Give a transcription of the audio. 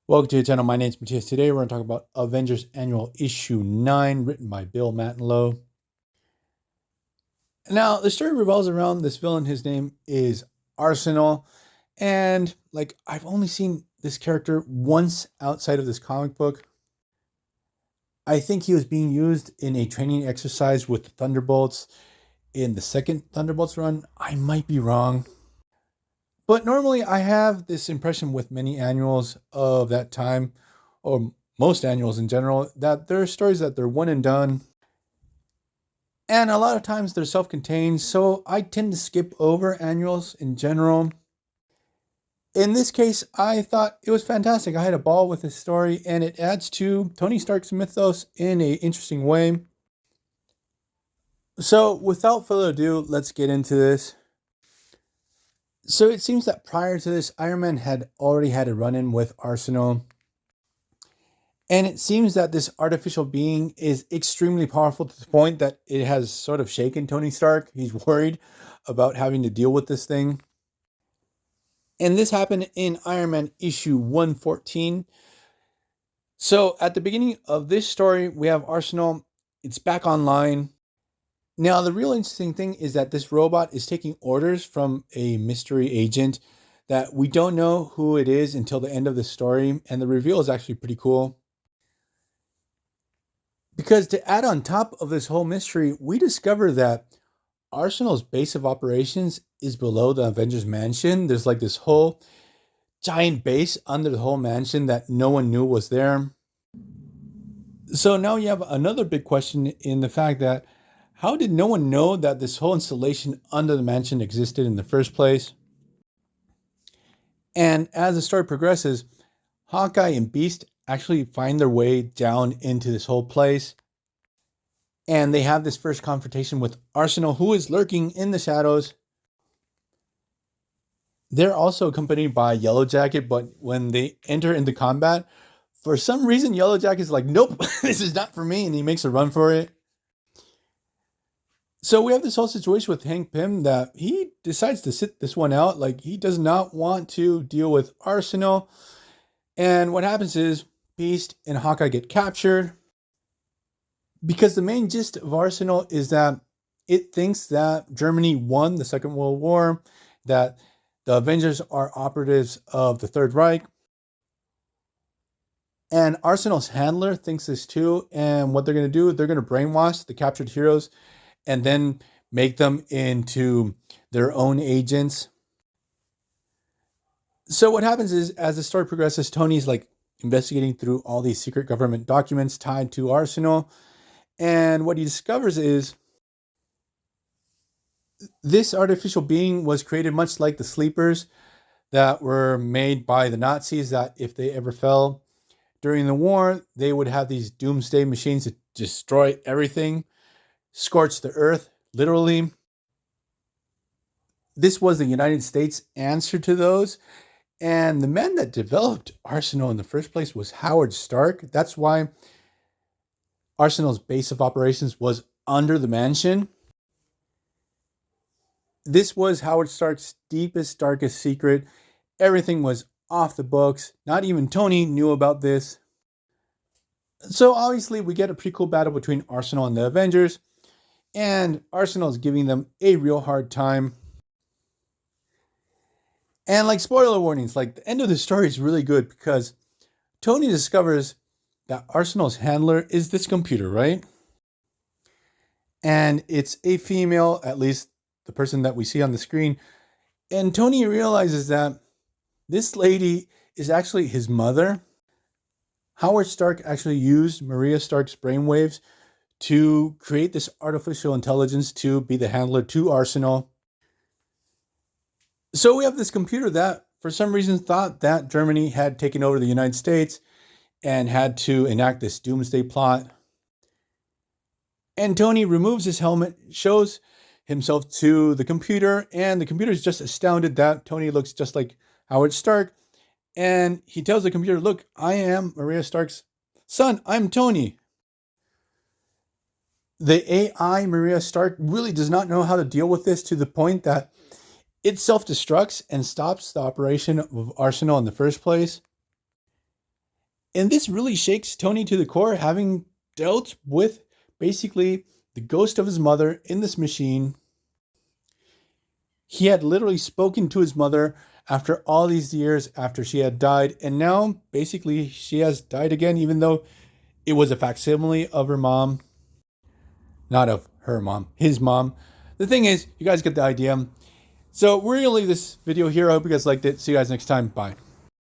Welcome to the channel. My name is Matthias. Today we're going to talk about Avengers Annual Issue 9, written by Bill Mantlo. Now, the story revolves around this villain. His name is Arsenal. And, I've only seen this character once outside of this comic book. I think he was being used in a training exercise with the Thunderbolts in the second Thunderbolts run. I might be wrong. But normally I have this impression with many annuals of that time, or most annuals in general, that there are stories that they're one and done. And a lot of times they're self-contained, so I tend to skip over annuals in general. In this case, I thought it was fantastic. I had a ball with this story, and it adds to Tony Stark's mythos in an interesting way. So without further ado, let's get into this. So it seems that prior to this, Iron Man had already had a run-in with Arsenal. And it seems that this artificial being is extremely powerful to the point that it has sort of shaken Tony Stark. He's worried about having to deal with this thing. And this happened in Iron Man issue 114. So at the beginning of this story, we have Arsenal. It's back online. Now, the real interesting thing is that this robot is taking orders from a mystery agent that we don't know who it is until the end of the story. And the reveal is actually pretty cool. Because to add on top of this whole mystery, we discover that Arsenal's base of operations is below the Avengers mansion. There's like this whole giant base under the whole mansion that no one knew was there. So now you have another big question in the fact that how did no one know that this whole installation under the mansion existed in the first place? And as the story progresses, Hawkeye and Beast actually find their way down into this whole place. And they have this first confrontation with Arsenal, who is lurking in the shadows. They're also accompanied by Yellow Jacket, but when they enter into combat, for some reason, Yellow Jacket is like, nope, this is not for me, and he makes a run for it. So we have this whole situation with Hank Pym that he decides to sit this one out. Like, he does not want to deal with Arsenal. And what happens is Beast and Hawkeye get captured. Because the main gist of Arsenal is that it thinks that Germany won the Second World War, that the Avengers are operatives of the Third Reich. And Arsenal's handler thinks this too. And what they're going to do, they're going to brainwash the captured heroes and then make them into their own agents. So what happens is, as the story progresses, Tony's like investigating through all these secret government documents tied to Arsenal. And what he discovers is this artificial being was created much like the sleepers that were made by the Nazis, that if they ever fell during the war, they would have these doomsday machines to destroy everything, scorch the earth, literally. This was the United States' answer to those. And the man that developed Arsenal in the first place was Howard Stark. That's why Arsenal's base of operations was under the mansion. This was Howard Stark's deepest, darkest secret. Everything was off the books. Not even Tony knew about this. So obviously we get a pretty cool battle between Arsenal and the Avengers. And Arsenal is giving them a real hard time. And spoiler warnings, the end of the story is really good because Tony discovers that Arsenal's handler is this computer, right? And it's a female, at least the person that we see on the screen. And Tony realizes that this lady is actually his mother. Howard Stark actually used Maria Stark's brainwaves to create this artificial intelligence to be the handler to Arsenal. So we have this computer that, for some reason, thought that Germany had taken over the United States and had to enact this doomsday plot. And Tony removes his helmet, shows himself to the computer, and the computer is just astounded that Tony looks just like Howard Stark. And he tells the computer, look, I am Maria Stark's son. I'm Tony. The AI, Maria Stark, really does not know how to deal with this, to the point that it self-destructs and stops the operation of Arsenal in the first place. And this really shakes Tony to the core, having dealt with basically the ghost of his mother in this machine. He had literally spoken to his mother after all these years after she had died, and now basically she has died again, even though it was a facsimile of her mom. Not of her mom, his mom. The thing is, you guys get the idea. So we're going to leave this video here. I hope you guys liked it. See you guys next time. Bye.